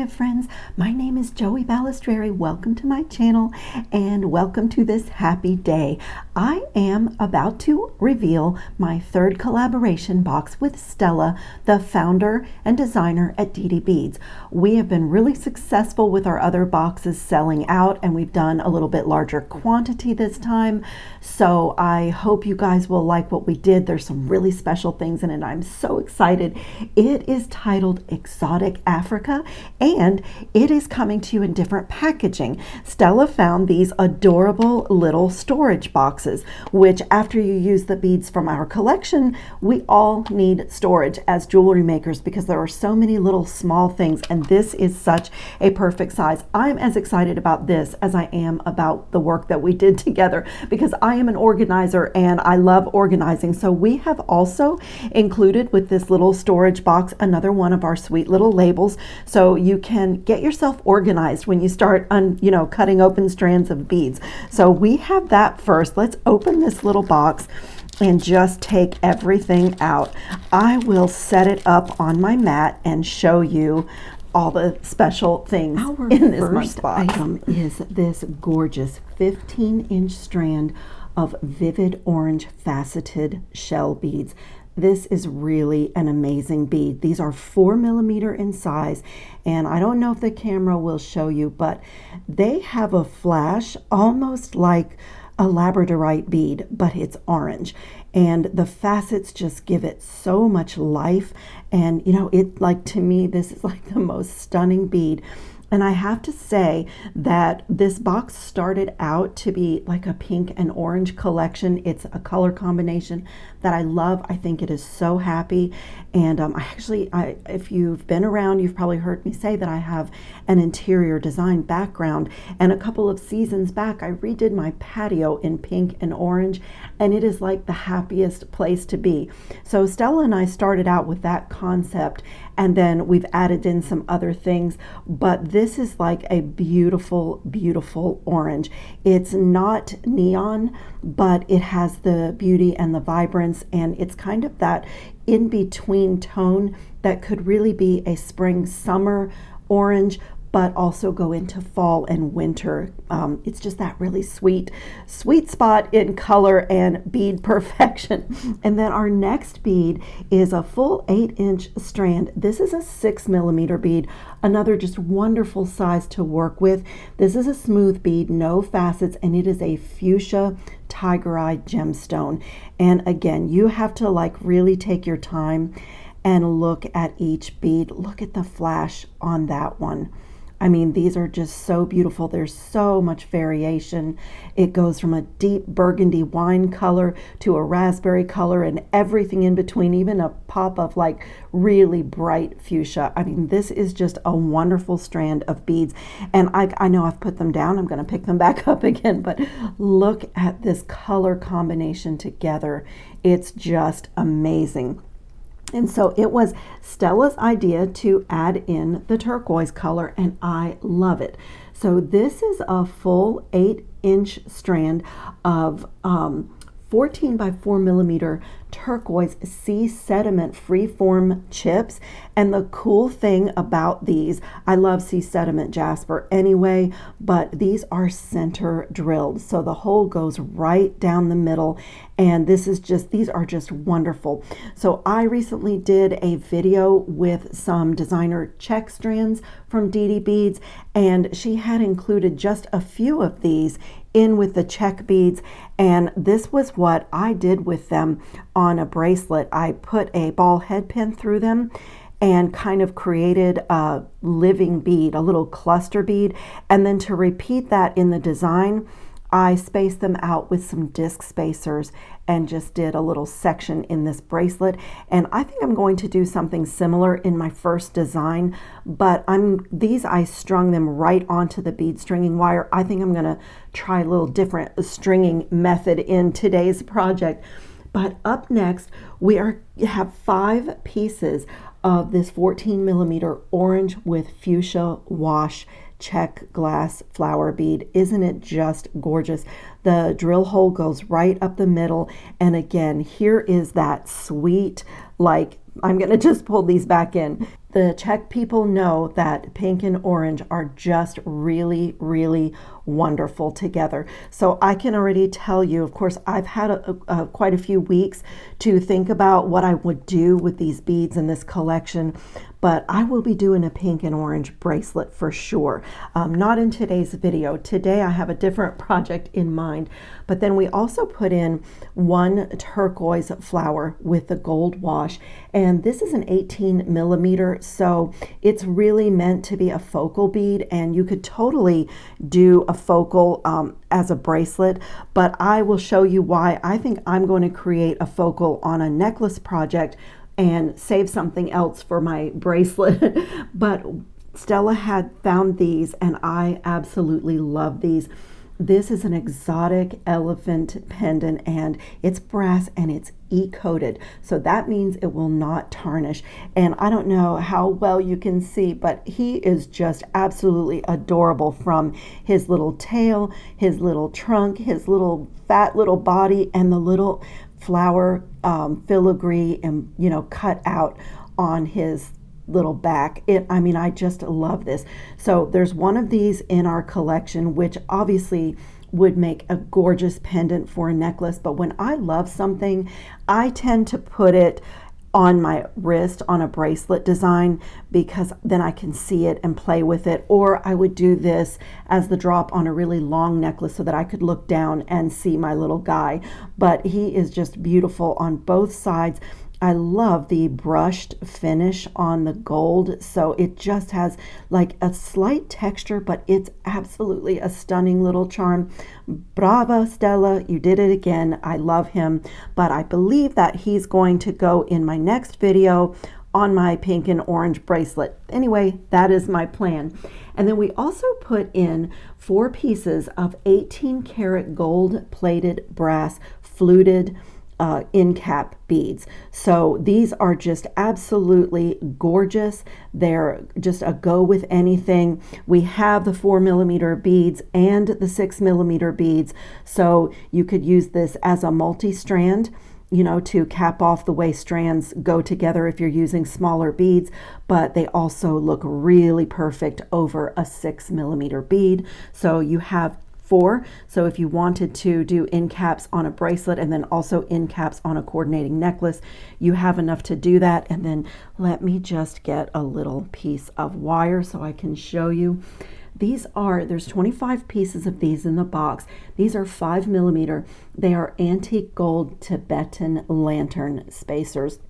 there, friends. My name is Joey Balistreri. Welcome to my channel and welcome to this happy day. I am about to reveal my third collaboration box with Stella, the founder and designer at Didi Beads. We have been really successful with our other boxes selling out, and we've done a little bit larger quantity this time. So I hope you guys will like what we did. There's some really special things in it. I'm so excited. It is titled Exotic Africa, and it is coming to you in different packaging. Stella found these adorable little storage boxes, which after you use the beads from our collection, we all need storage as jewelry makers because there are so many little small things, and this is such a perfect size. I'm as excited about this as I am about the work that we did together because I am an organizer and I love organizing. So we have also included with this little storage box another one of our sweet little labels, so you can get yourself organized when you start cutting open strands of beads. So we have that first. Let's open this little box and just take everything out. I will set it up on my mat and show you all the special things in this first box. Item is this gorgeous 15-inch strand of vivid orange faceted shell beads. This is really an amazing bead. These are 4 millimeter in size, and I don't know if the camera will show you, but they have a flash almost like a labradorite bead, but it's orange, and the facets just give it so much life. And to me, this is like the most stunning bead. And I have to say that this box started out to be like a pink and orange collection. It's a color combination that I love. I think it is so happy. And if you've been around, you've probably heard me say that I have an interior design background. And a couple of seasons back, I redid my patio in pink and orange, and it is like the happiest place to be. So Stella and I started out with that concept, and then we've added in some other things, but this is like a beautiful, beautiful orange. It's not neon, but it has the beauty and the vibrance, and it's kind of that in-between tone that could really be a spring, summer orange, but also go into fall and winter. It's just that really sweet spot in color and bead perfection. And then our next bead is a full 8-inch strand. This is a 6 millimeter bead, another just wonderful size to work with. This is a smooth bead, no facets, and it is a fuchsia tiger-eye gemstone. And again, you have to really take your time and look at each bead. Look at the flash on that one. I mean, these are just so beautiful. There's so much variation. It goes from a deep burgundy wine color to a raspberry color and everything in between, even a pop of really bright fuchsia. I mean, this is just a wonderful strand of beads. And I know I've put them down. I'm going to pick them back up again, but look at this color combination together. It's just amazing. And so it was Stella's idea to add in the turquoise color, and I love it. So this is a full 8-inch strand of 14 by 4 millimeter turquoise sea sediment freeform chips. And the cool thing about these, I love sea sediment jasper anyway, but these are center drilled, so the hole goes right down the middle, and these are just wonderful. So I recently did a video with some designer check strands from Didi Beads, and she had included just a few of these in with the check beads, and this was what I did with them on a bracelet. I put a ball head pin through them and kind of created a living bead, a little cluster bead, and then to repeat that in the design, I spaced them out with some disc spacers and just did a little section in this bracelet. And I think I'm going to do something similar in my first design, but I strung them right onto the bead stringing wire. I think I'm gonna try a little different stringing method in today's project. But up next, we have 5 pieces of this 14 millimeter orange with fuchsia wash check glass flower bead. Isn't it just gorgeous? The drill hole goes right up the middle, and again, here is that sweet, I'm gonna just pull these back in. the Czech people know that pink and orange are just really, really wonderful together. So I can already tell you, of course, I've had quite a few weeks to think about what I would do with these beads in this collection, but I will be doing a pink and orange bracelet for sure. Not in today's video. Today I have a different project in mind, but then we also put in one turquoise flower with the gold wash, and this is an 18 millimeter, so it's really meant to be a focal bead, and you could totally do a focal as a bracelet, but I will show you why I think I'm going to create a focal on a necklace project and save something else for my bracelet. But Stella had found these and I absolutely love these. This is an exotic elephant pendant, and it's brass and it's e-coated, so that means it will not tarnish. And I don't know how well you can see, but he is just absolutely adorable, from his little tail, his little trunk, his little fat little body, and the little flower filigree and cut out on his little back. I mean, I just love this. So there's one of these in our collection, which obviously would make a gorgeous pendant for a necklace, but when I love something, I tend to put it on my wrist on a bracelet design, because then I can see it and play with it. Or I would do this as the drop on a really long necklace so that I could look down and see my little guy. But he is just beautiful on both sides. I love the brushed finish on the gold, so it just has like a slight texture, but it's absolutely a stunning little charm. Bravo, Stella, you did it again. I love him, but I believe that he's going to go in my next video on my pink and orange bracelet. Anyway, that is my plan. And then we also put in 4 pieces of 18 karat gold plated brass fluted end cap beads. So these are just absolutely gorgeous. They're just a go with anything. We have the 4 millimeter beads and the 6 millimeter beads, so you could use this as a multi-strand, to cap off the way strands go together if you're using smaller beads, but they also look really perfect over a 6 millimeter bead. So you have 4. So if you wanted to do end caps on a bracelet and then also end caps on a coordinating necklace, you have enough to do that. And then let me just get a little piece of wire so I can show you. There's 25 pieces of these in the box. These are 5 millimeter. They are antique gold Tibetan lantern spacers.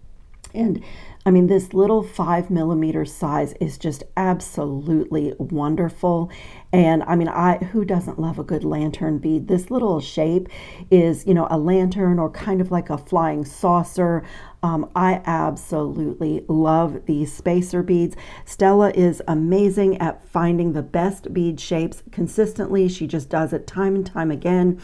And I mean, this little 5 millimeter size is just absolutely wonderful. And I mean, who doesn't love a good lantern bead? This little shape is, a lantern or kind of like a flying saucer. I absolutely love these spacer beads. Stella is amazing at finding the best bead shapes consistently. She just does it time and time again.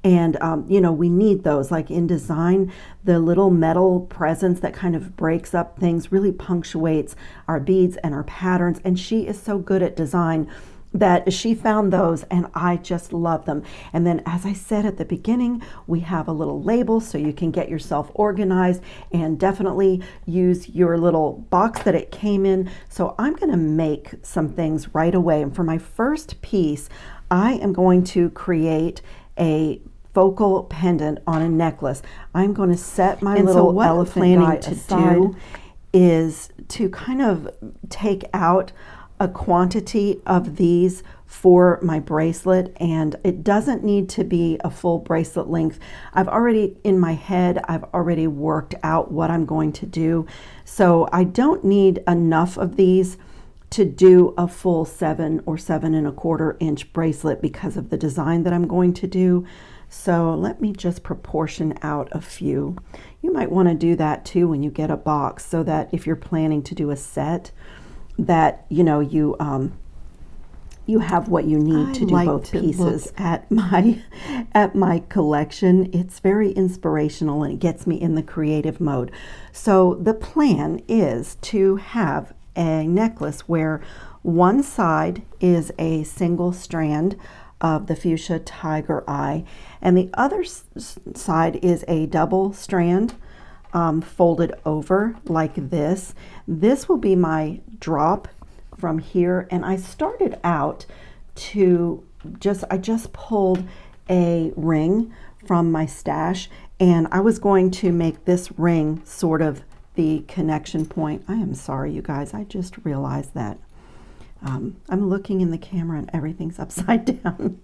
And, we need those, like in design, the little metal presence that kind of breaks up things really punctuates our beads and our patterns. And she is so good at design that she found those, and I just love them. And then, as I said at the beginning, we have a little label so you can get yourself organized, and definitely use your little box that it came in. So I'm going to make some things right away. And for my first piece, I am going to create a focal pendant on a necklace. I'm going to set my little elephant guy aside. Is to kind of take out a quantity of these for my bracelet, and it doesn't need to be a full bracelet length. I've already, in my head, I've already worked out what I'm going to do, so I don't need enough of these to do a full 7 or 7¼ inch bracelet because of the design that I'm going to do. So let me just proportion out a few. You might want to do that too when you get a box, so that if you're planning to do a set, that you have what you need to do both pieces. At my collection, it's very inspirational and it gets me in the creative mode. So the plan is to have a necklace where one side is a single strand of the fuchsia tiger eye, and the other side is a double strand folded over like this. This will be my drop from here, and I started out to I just pulled a ring from my stash, and I was going to make this ring sort of the connection point. I am sorry, you guys, I just realized that I'm looking in the camera and everything's upside down.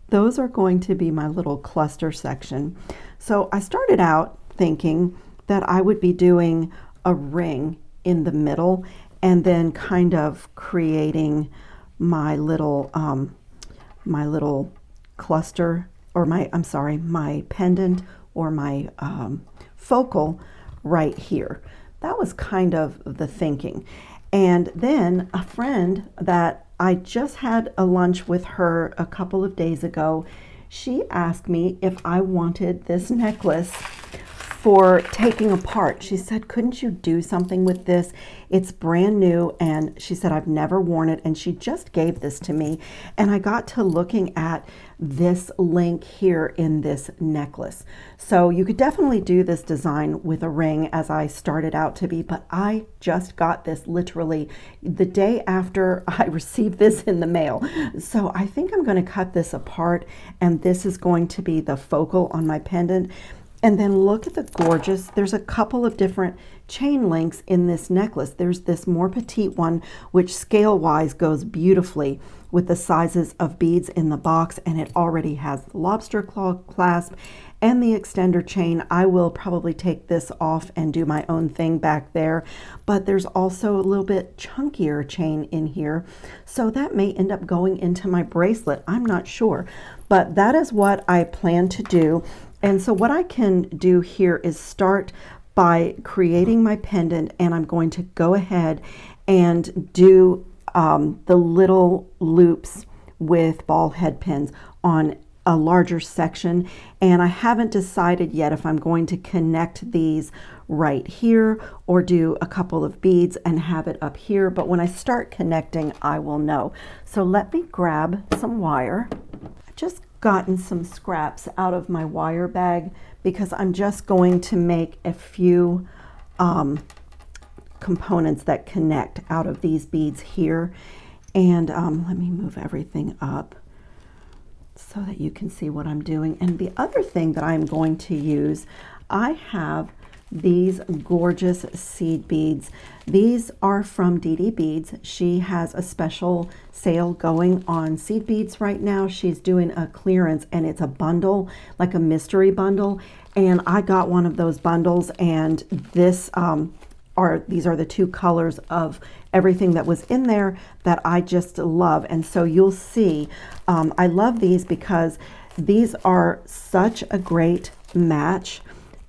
Those are going to be my little cluster section. So I started out thinking that I would be doing a ring in the middle and then kind of creating my little cluster, or my pendant, or my focal right here. That was kind of the thinking. And then a friend that I just had a lunch with her a couple of days ago, she asked me if I wanted this necklace for taking apart. She said, couldn't you do something with this? It's brand new, and she said, I've never worn it, and she just gave this to me. And I got to looking at this link here in this necklace. So you could definitely do this design with a ring, as I started out to be, but I just got this literally the day after I received this in the mail. So I think I'm going to cut this apart, and this is going to be the focal on my pendant. And then look at the gorgeous, there's a couple of different chain links in this necklace. There's this more petite one, which scale-wise goes beautifully with the sizes of beads in the box, and it already has the lobster claw clasp and the extender chain. I will probably take this off and do my own thing back there, but there's also a little bit chunkier chain in here, so that may end up going into my bracelet. I'm not sure, but that is what I plan to do. And so what I can do here is start by creating my pendant, and I'm going to go ahead and do the little loops with ball head pins on a larger section. And I haven't decided yet if I'm going to connect these right here or do a couple of beads and have it up here. But when I start connecting, I will know. So let me grab some wire. I've just gotten some scraps out of my wire bag because I'm just going to make a few components that connect out of these beads here. And let me move everything up so that you can see what I'm doing. And the other thing that I'm going to use, I have these gorgeous seed beads. These are from Didi Beads. She has a special sale going on seed beads right now. She's doing a clearance, and it's a bundle, like a mystery bundle. And I got one of those bundles, and these are the two colors of everything that was in there that I just love. And so you'll see, I love these because these are such a great match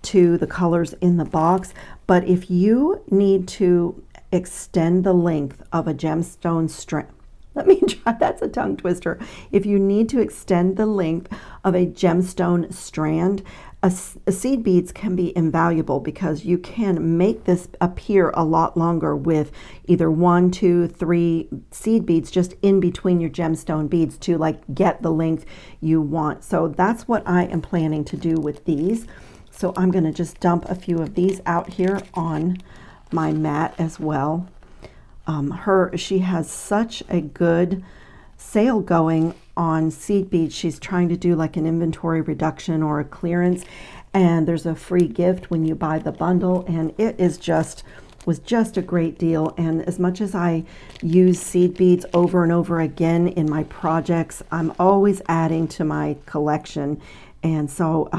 to the colors in the box. But if you need to extend the length of a gemstone strand, let me try, that's a tongue twister. If you need to extend the length of a gemstone strand, a seed beads can be invaluable because you can make this appear a lot longer with either 1, 2, 3 seed beads just in between your gemstone beads to like get the length you want. So that's what I am planning to do with these. So I'm going to just dump a few of these out here on my mat as well. She has such a good sale going on seed beads. She's trying to do like an inventory reduction or a clearance, and there's a free gift when you buy the bundle, and it is was just a great deal. And as much as I use seed beads over and over again in my projects, I'm always adding to my collection. And so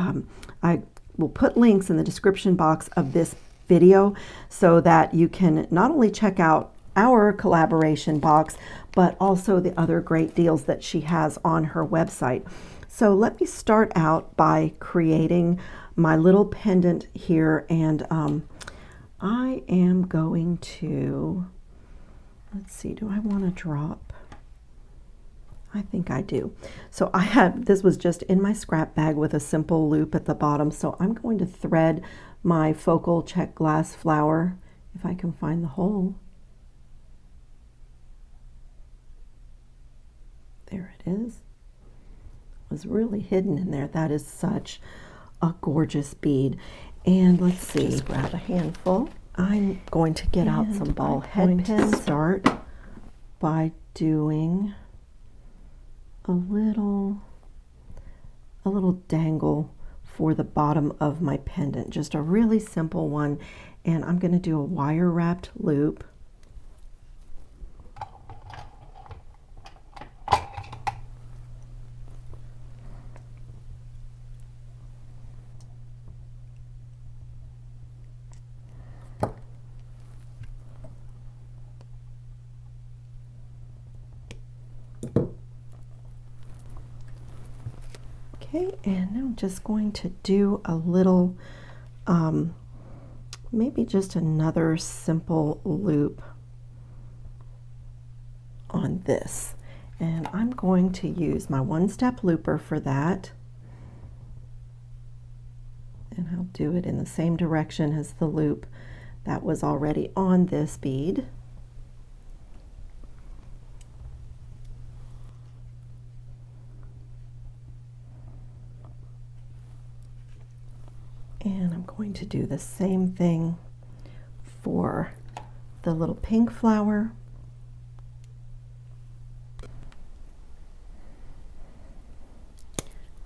I will put links in the description box of this video so that you can not only check out our collaboration box, but also the other great deals that she has on her website. So let me start out by creating my little pendant here, and I am going to, let's see, do I want to drop? I think I do. So this was just in my scrap bag with a simple loop at the bottom. So I'm going to thread my focal check glass flower, if I can find the hole. There it is. It was really hidden in there. That is such a gorgeous bead. And let's see, just grab a handful. I'm going to get out some ball head pins. Start by doing a little dangle for the bottom of my pendant, just a really simple one. And I'm going to do a wire wrapped loop. Okay, and now I'm just going to do a little, maybe just another simple loop on this. And I'm going to use my one-step looper for that. And I'll do it in the same direction as the loop that was already on this bead. And I'm going to do the same thing for the little pink flower.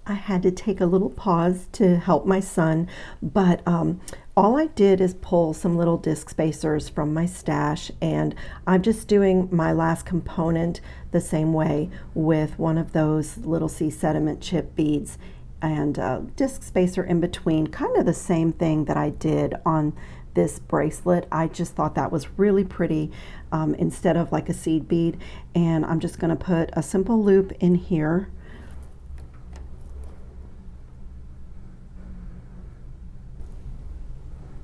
I had to take a little pause to help my son, but all I did is pull some little disc spacers from my stash, and I'm just doing my last component the same way with one of those little sea sediment chip beads and disc spacer in between, kind of the same thing that I did on this bracelet. I just thought that was really pretty instead of like a seed bead. And I'm just going to put a simple loop in here.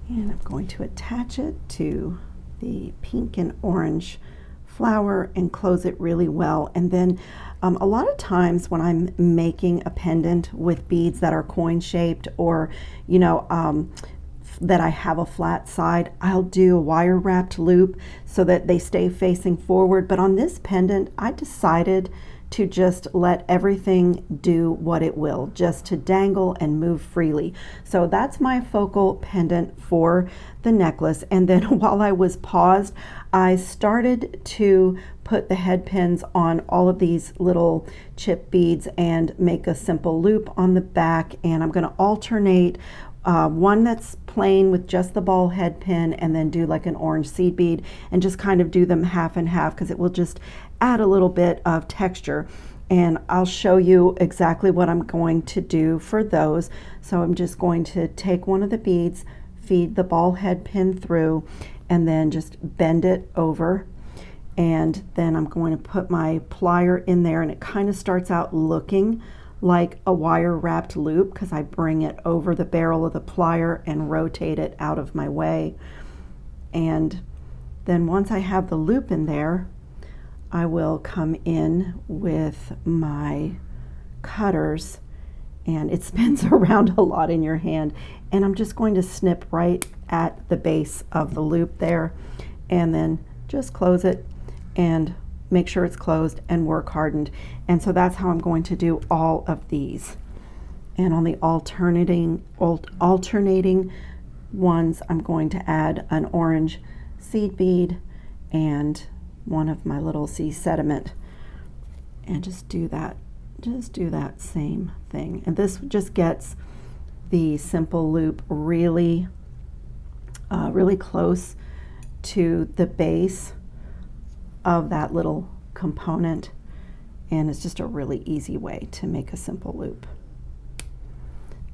And I'm going to attach it to the pink and orange flower and close it really well. And then a lot of times when I'm making a pendant with beads that are coin shaped, or you know, that I have a flat side, I'll do a wire wrapped loop so that they stay facing forward. But on this pendant, I decided to just let everything do what it will, just to dangle and move freely. So that's my focal pendant for the necklace. And then while I was paused, I started to put the head pins on all of these little chip beads and make a simple loop on the back. And I'm going to alternate one that's plain with just the ball head pin, and then do like an orange seed bead, and just kind of do them half and half, because it will just add a little bit of texture. And I'll show you exactly what I'm going to do for those. So I'm just going to take one of the beads, feed the ball head pin through, and then just bend it over. And then I'm going to put my plier in there, and it kind of starts out looking like a wire wrapped loop because I bring it over the barrel of the plier and rotate it out of my way. And then once I have the loop in there, I will come in with my cutters, and it spins around a lot in your hand, and I'm just going to snip right at the base of the loop there, and then just close it and make sure it's closed and work hardened. And so that's how I'm going to do all of these. And on the alternating ones, I'm going to add an orange seed bead and one of my little sea sediment, and just do that same thing. And this just gets the simple loop really really close to the base of that little component, and it's just a really easy way to make a simple loop.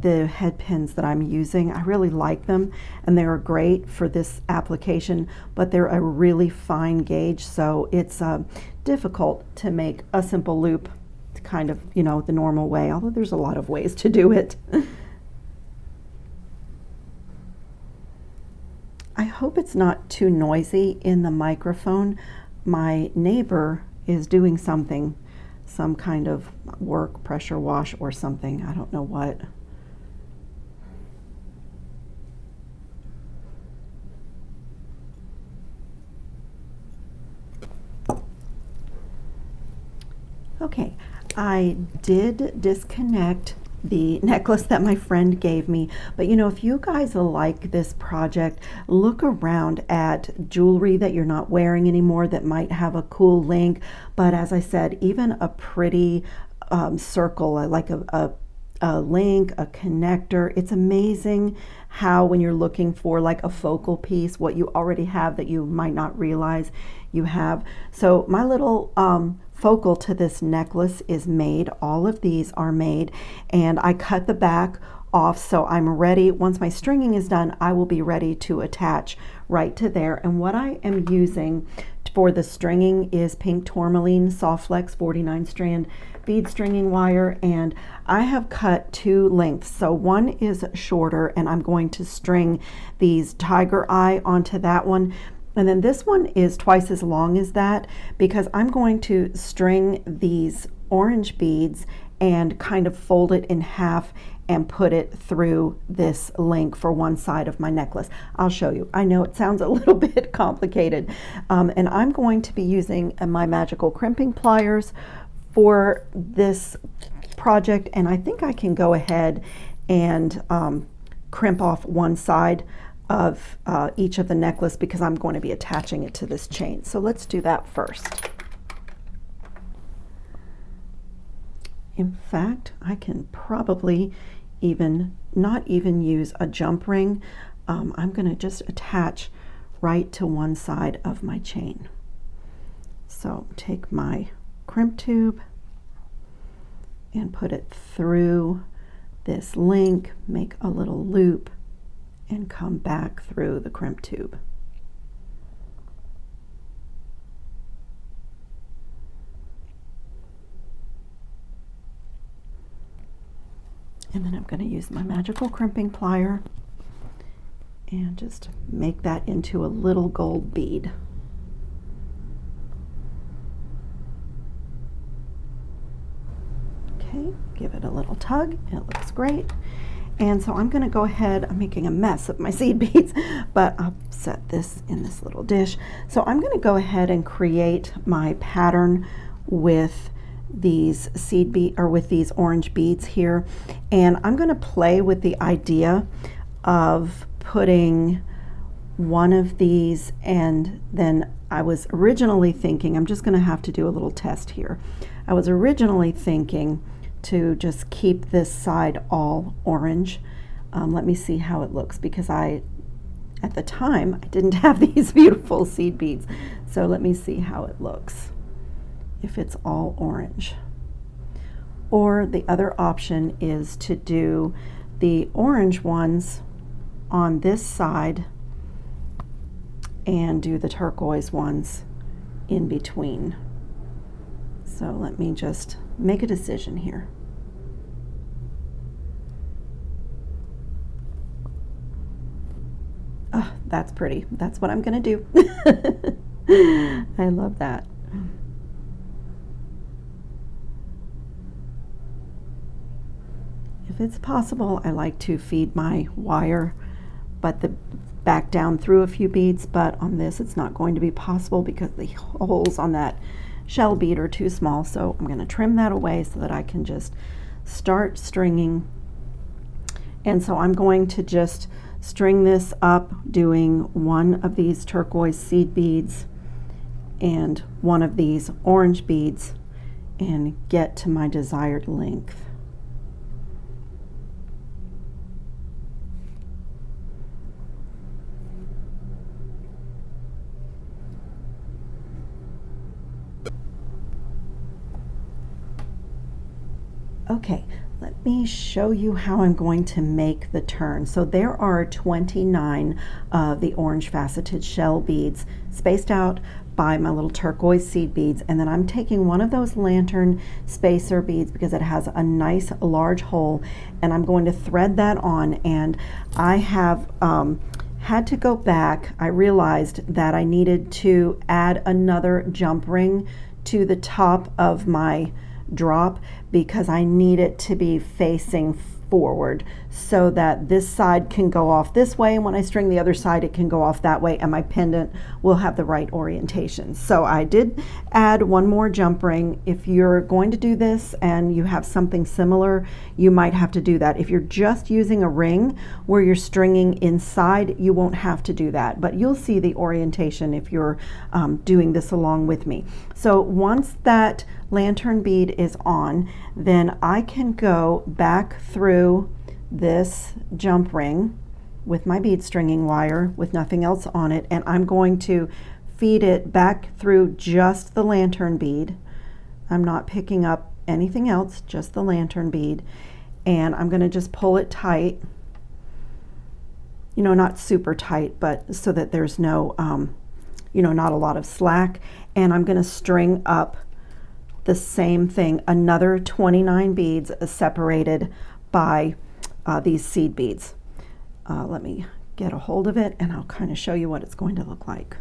The head pins that I'm using, I really like them, and they're great for this application, but they're a really fine gauge, so it's difficult to make a simple loop kind of, you know, the normal way, although there's a lot of ways to do it. I hope it's not too noisy in the microphone. My neighbor is doing something, some kind of work, pressure wash or something, I don't know what. Okay, I did disconnect the necklace that my friend gave me. But you know, if you guys like this project, look around at jewelry that you're not wearing anymore that might have a cool link. But as I said, even a pretty circle, like a link, a connector. It's amazing how when you're looking for like a focal piece, what you already have that you might not realize you have. So my little focal to this necklace is made. All of these are made, and I cut the back off so I'm ready. Once my stringing is done, I will be ready to attach right to there. And what I am using for the stringing is pink tourmaline soft flex 49 strand bead stringing wire, and I have cut 2 lengths. So one is shorter, and I'm going to string these tiger eye onto that one. And then this one is twice as long as that because I'm going to string these orange beads and kind of fold it in half and put it through this link for one side of my necklace. I'll show you. I know it sounds a little bit complicated. And I'm going to be using my magical crimping pliers for this project, and I think I can go ahead and crimp off one side of each of the necklace because I'm going to be attaching it to this chain. So let's do that first. In fact, I can probably not even use a jump ring. I'm going to just attach right to one side of my chain. So take my crimp tube and put it through this link, make a little loop, and come back through the crimp tube. And then I'm going to use my magical crimping plier and just make that into a little gold bead. Okay, give it a little tug. It looks great. And so I'm going to go ahead, I'm making a mess of my seed beads, but I'll set this in this little dish. So I'm going to go ahead and create my pattern with these with these orange beads here, and I'm going to play with the idea of putting one of these, and then I was originally thinking, I'm just going to have to do a little test here. I was originally thinking to just keep this side all orange. Let me see how it looks, because at the time I didn't have these beautiful seed beads. So let me see how it looks if it's all orange. Or the other option is to do the orange ones on this side and do the turquoise ones in between. So let me just make a decision here. Oh, that's pretty. That's what I'm going to do. I love that. If it's possible, I like to feed my wire back down through a few beads, but on this it's not going to be possible because the holes on that shell bead are too small. So I'm going to trim that away so that I can just start stringing. And so I'm going to just string this up, doing one of these turquoise seed beads and one of these orange beads, and get to my desired length. Okay, let me show you how I'm going to make the turn. So there are 29 of the orange faceted shell beads spaced out by my little turquoise seed beads, and then I'm taking one of those lantern spacer beads because it has a nice large hole, and I'm going to thread that on. And I have had to go back. I realized that I needed to add another jump ring to the top of my drop because I need it to be facing forward so that this side can go off this way, and when I string the other side it can go off that way, and my pendant will have the right orientation. So I did add one more jump ring. If you're going to do this and you have something similar, you might have to do that. If you're just using a ring where you're stringing inside, you won't have to do that, but you'll see the orientation if you're doing this along with me. So once that lantern bead is on, then I can go back through this jump ring with my bead stringing wire with nothing else on it, and I'm going to feed it back through just the lantern bead. I'm not picking up anything else, just the lantern bead, and I'm going to just pull it tight, you know, not super tight, but so that there's no you know, not a lot of slack. And I'm going to string up the same thing, another 29 beads separated by these seed beads. Let me get a hold of it and I'll kind of show you what it's going to look like.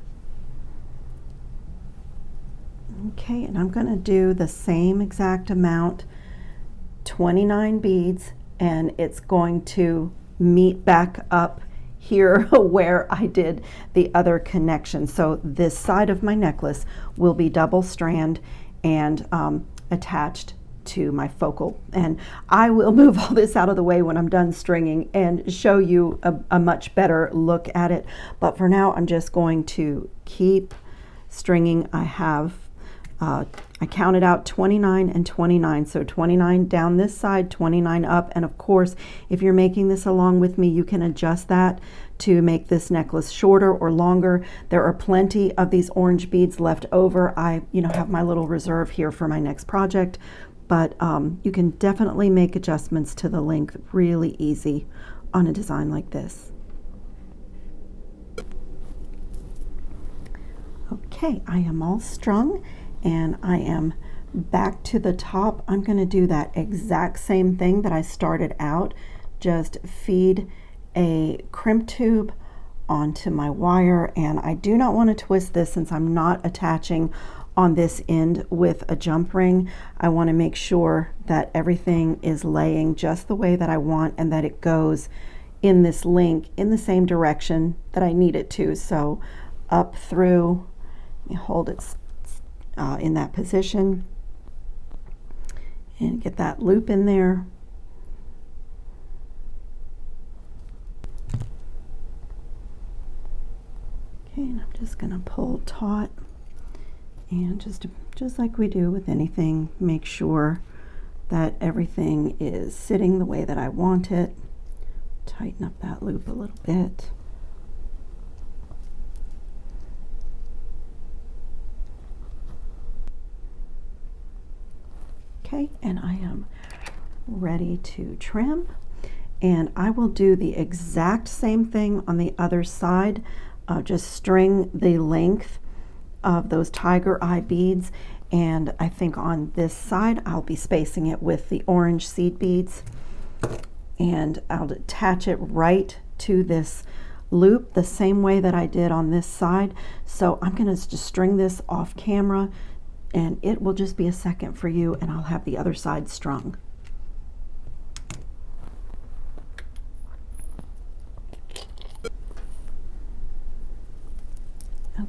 Okay, and I'm going to do the same exact amount, 29 beads, and it's going to meet back up here where I did the other connection. So this side of my necklace will be double strand and attached to my focal, and I will move all this out of the way when I'm done stringing and show you a much better look at it. But for now I'm just going to keep stringing. I have I counted out 29 and 29, so 29 down this side, 29 up, and of course if you're making this along with me you can adjust that to make this necklace shorter or longer. There are plenty of these orange beads left over. I have my little reserve here for my next project, but you can definitely make adjustments to the length really easy on a design like this. Okay, I am all strung and I am back to the top. I'm going to do that exact same thing that I started out. Just feed a crimp tube onto my wire, and I do not want to twist this since I'm not attaching on this end with a jump ring. I want to make sure that everything is laying just the way that I want and that it goes in this link in the same direction that I need it to. So up through, let me hold it in that position and get that loop in there. Okay, and I'm just going to pull taut and just like we do with anything, make sure that everything is sitting the way that I want it. Tighten up that loop a little bit. Okay, and I am ready to trim, and I will do the exact same thing on the other side. Just string the length of those tiger eye beads, and I think on this side I'll be spacing it with the orange seed beads, and I'll attach it right to this loop the same way that I did on this side. So I'm going to just string this off camera, and it will just be a second for you, and I'll have the other side strung.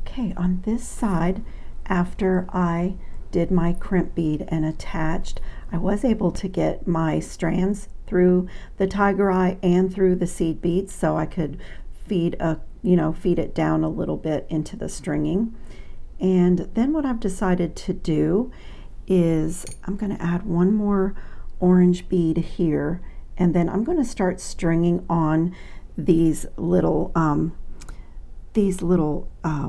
Okay, on this side, after I did my crimp bead and attached, I was able to get my strands through the tiger eye and through the seed beads, so I could feed it down a little bit into the stringing. And then what I've decided to do is I'm going to add one more orange bead here, and then I'm going to start stringing on these little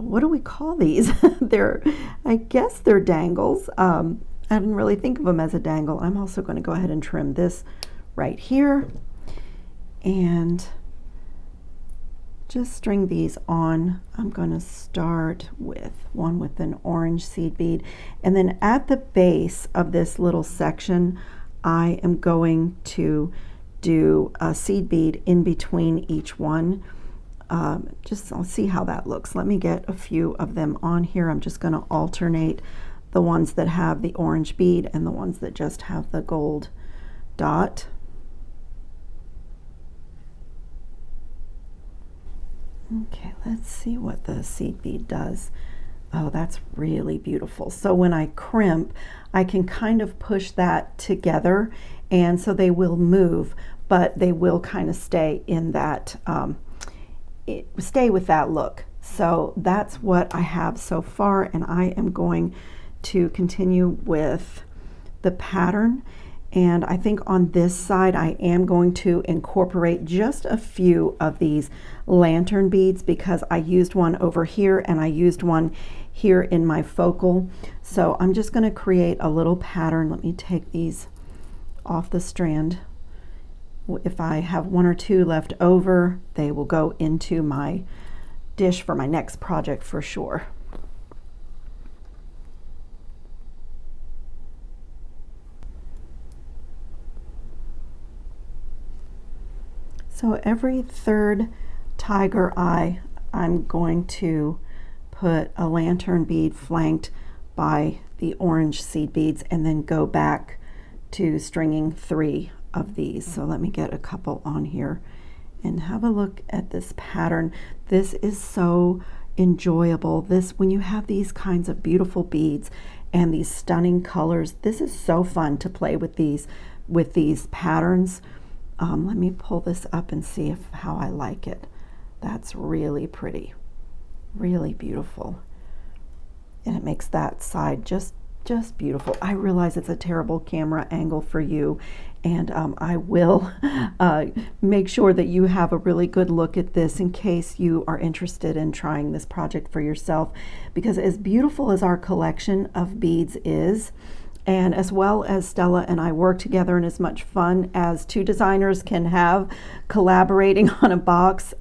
what do we call these? I guess they're dangles. I didn't really think of them as a dangle. I'm also going to go ahead and trim this right here and just string these on. I'm going to start with one with an orange seed bead, and then at the base of this little section I am going to do a seed bead in between each one. I'll see how that looks. Let me get a few of them on here. I'm just going to alternate the ones that have the orange bead and the ones that just have the gold dot. Okay, let's see what the seed bead does. Oh, that's really beautiful. So when I crimp, I can kind of push that together, and so they will move, but they will kind of stay in that, stay with that look. So that's what I have so far, and I am going to continue with the pattern. And I think on this side I am going to incorporate just a few of these lantern beads, because I used one over here and I used one here in my focal. So I'm just going to create a little pattern. Let me take these off the strand. If I have one or two left over, they will go into my dish for my next project for sure. So every third tiger eye, I'm going to put a lantern bead flanked by the orange seed beads, and then go back to stringing 3 of these. So let me get a couple on here and have a look at this pattern. This is so enjoyable. This, when you have these kinds of beautiful beads and these stunning colors, this is so fun to play with these patterns. Let me pull this up and see how I like it. That's really pretty, really beautiful, and it makes that side just beautiful. I realize it's a terrible camera angle for you, and I will make sure that you have a really good look at this in case you are interested in trying this project for yourself, because as beautiful as our collection of beads is, and as well as Stella and I work together, and as much fun as 2 designers can have collaborating on a box,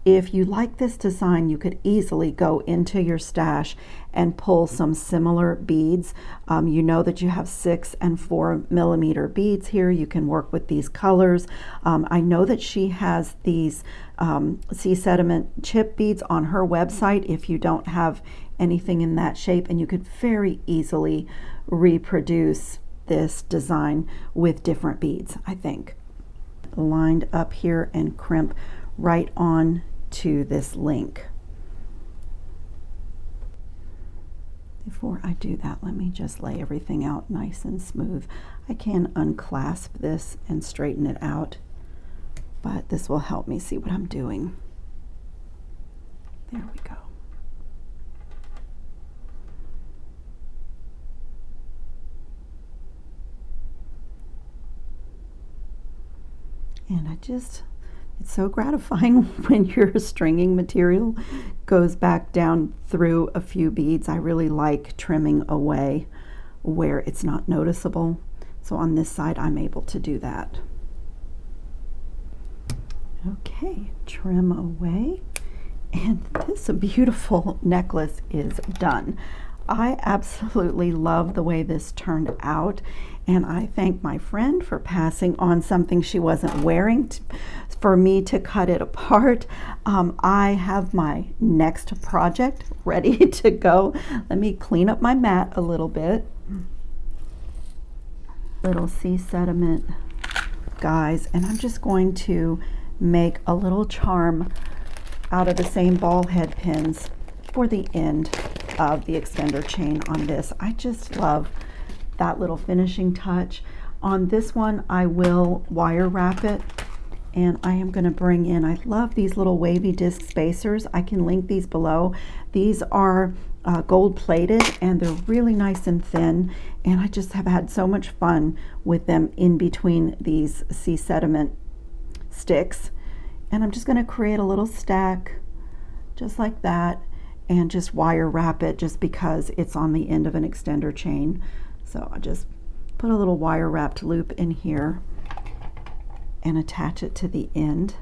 if you like this design, you could easily go into your stash and pull some similar beads. You know that you have 6 and 4 millimeter beads here. You can work with these colors. I know that she has these sea sediment chip beads on her website if you don't have anything in that shape, and you could very easily reproduce this design with different beads, I think. Lined up here and crimp right on to this link. Before I do that, let me just lay everything out nice and smooth. I can unclasp this and straighten it out, but this will help me see what I'm doing. There we go. And it's so gratifying when your stringing material goes back down through a few beads. I really like trimming away where it's not noticeable. So on this side, I'm able to do that. Okay, trim away. And this beautiful necklace is done. I absolutely love the way this turned out, and I thank my friend for passing on something she wasn't wearing for me to cut it apart. I have my next project ready to go. Let me clean up my mat a little bit. Little sea sediment guys, and I'm just going to make a little charm out of the same ball head pins for the end of the extender chain on this. I just love that little finishing touch. On this one, I will wire wrap it, and I am going to bring in, I love these little wavy disc spacers. I can link these below. These are gold plated, and they're really nice and thin, and I just have had so much fun with them in between these sea sediment sticks. And I'm just going to create a little stack just like that, and just wire wrap it just because it's on the end of an extender chain. So I just put a little wire wrapped loop in here and attach it to the end.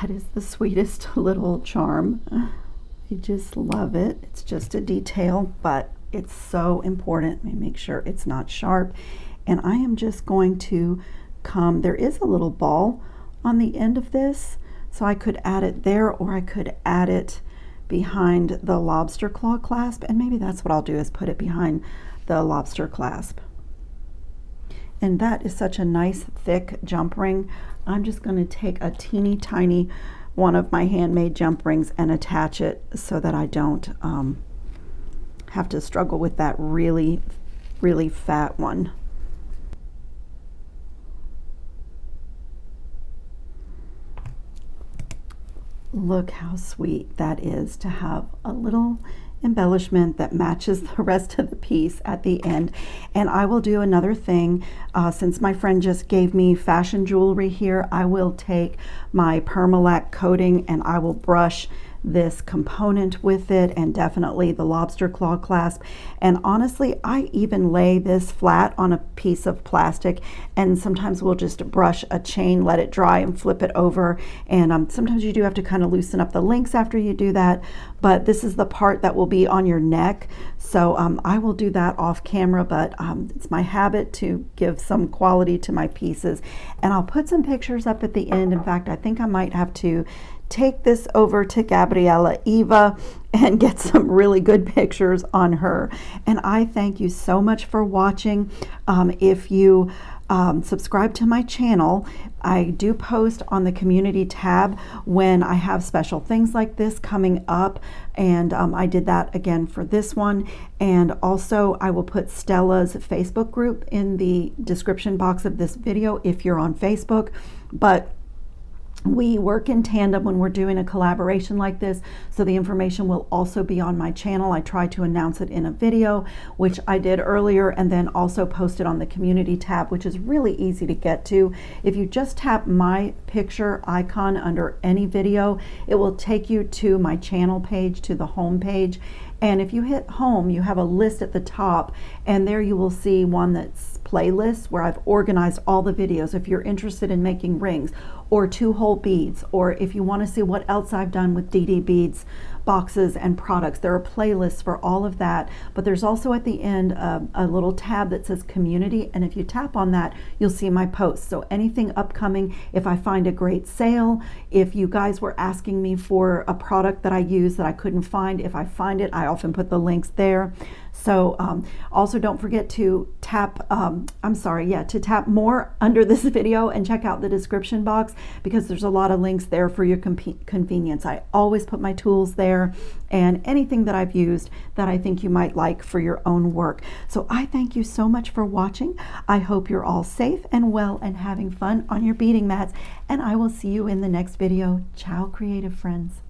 That is the sweetest little charm. I just love it. It's just a detail, but it's so important. Let me make sure it's not sharp. And I am just going to come, there is a little ball on the end of this, so I could add it there, or I could add it behind the lobster claw clasp, and maybe that's what I'll do, is put it behind the lobster clasp. And that is such a nice thick jump ring. I'm just going to take a teeny tiny one of my handmade jump rings and attach it so that I don't have to struggle with that really fat one. Look how sweet that is, to have a little embellishment that matches the rest of the piece at the end. And I will do another thing, since my friend just gave me fashion jewelry here, I will take my Permalac coating and I will brush this component with it, and definitely the lobster claw clasp. And honestly, I even lay this flat on a piece of plastic, and sometimes we'll just brush a chain, let it dry, and flip it over. And sometimes you do have to kind of loosen up the links after you do that, but this is the part that will be on your neck, so I will do that off camera, but it's my habit to give some quality to my pieces. And I'll put some pictures up at the end. In fact, I think I might have to take this over to Gabriella Eva and get some really good pictures on her. And I thank you so much for watching. If you subscribe to my channel, I do post on the community tab when I have special things like this coming up, and I did that again for this one. And also I will put Stella's Facebook group in the description box of this video if you're on Facebook. But we work in tandem when we're doing a collaboration like this, so the information will also be on my channel. I try to announce it in a video, which I did earlier, and then also post it on the community tab, which is really easy to get to. If you just tap my picture icon under any video, it will take you to my channel page, to the home page. And if you hit home, you have a list at the top, and there you will see one that's playlists where I've organized all the videos. If you're interested in making rings or 2-hole beads, or if you want to see what else I've done with Didi Beads boxes and products, there are playlists for all of that. But there's also at the end a little tab that says community, and if you tap on that, you'll see my posts. So anything upcoming, if I find a great sale, if you guys were asking me for a product that I use that I couldn't find, if I find it, I often put the links there. So also don't forget to tap, to tap more under this video and check out the description box, because there's a lot of links there for your convenience. I always put my tools there and anything that I've used that I think you might like for your own work. So I thank you so much for watching. I hope you're all safe and well and having fun on your beading mats, and I will see you in the next video. Ciao, creative friends.